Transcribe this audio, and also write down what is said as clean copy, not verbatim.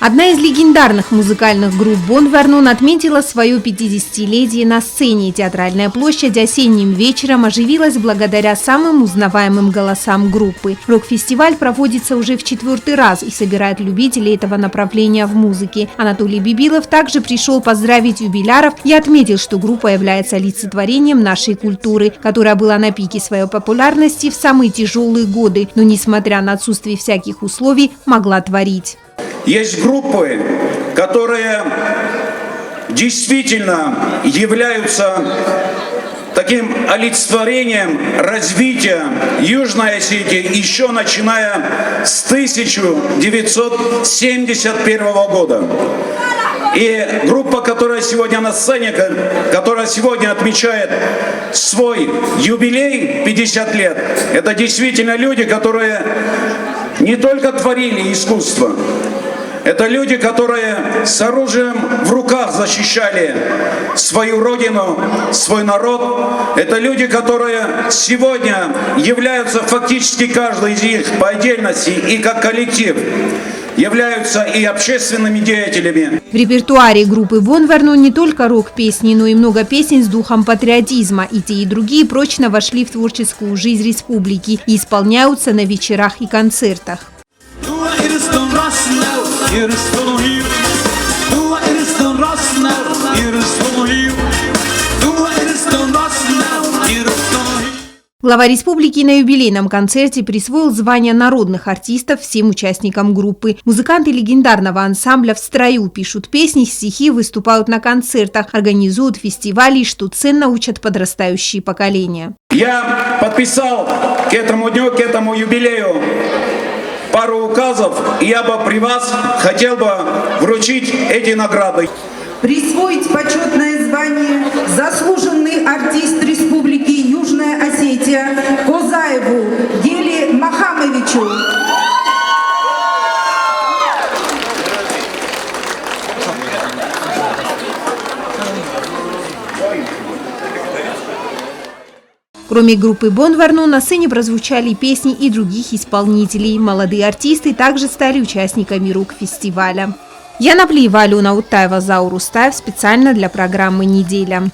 Одна из легендарных музыкальных групп «Бон Вернон» отметила свое 50-летие на сцене. Театральная площадь осенним вечером оживилась благодаря самым узнаваемым голосам группы. Рок-фестиваль проводится уже в 4-й раз и собирает любителей этого направления в музыке. Анатолий Бибилов также пришел поздравить юбиляров и отметил, что группа является олицетворением нашей культуры, которая была на пике своей популярности в самые тяжелые годы, но, несмотря на отсутствие всяких условий, могла творить. Есть группы, которые действительно являются таким олицетворением развития Южной Осетии, еще начиная с 1971 года. И группа, которая сегодня на сцене, которая сегодня отмечает свой юбилей 50 лет, это действительно люди, которые не только творили искусство, это люди, которые с оружием в руках защищали свою родину, свой народ. Это люди, которые сегодня являются фактически каждый из них по отдельности и как коллектив являются и общественными деятелями. В репертуаре группы «Бон Вернон» не только рок-песни, но и много песен с духом патриотизма. И те, и другие прочно вошли в творческую жизнь республики и исполняются на вечерах и концертах. Глава республики на юбилейном концерте присвоил звание народных артистов всем участникам группы. Музыканты легендарного ансамбля в строю пишут песни, стихи, выступают на концертах, организуют фестивали, что ценно учат подрастающие поколения. Я подписал к этому дню, к этому юбилею пару указов, и я бы при вас хотел бы вручить эти награды. Присвоить почетное звание «Заслуженный артист Республики Южная Осетия» Козаеву Гели Махамовичу. Кроме группы «Бон Вернон» на сцене прозвучали песни и других исполнителей. Молодые артисты также стали участниками рок-фестиваля. Яна Плиева, Алена Утаева, Заур Устаев специально для программы «Неделя».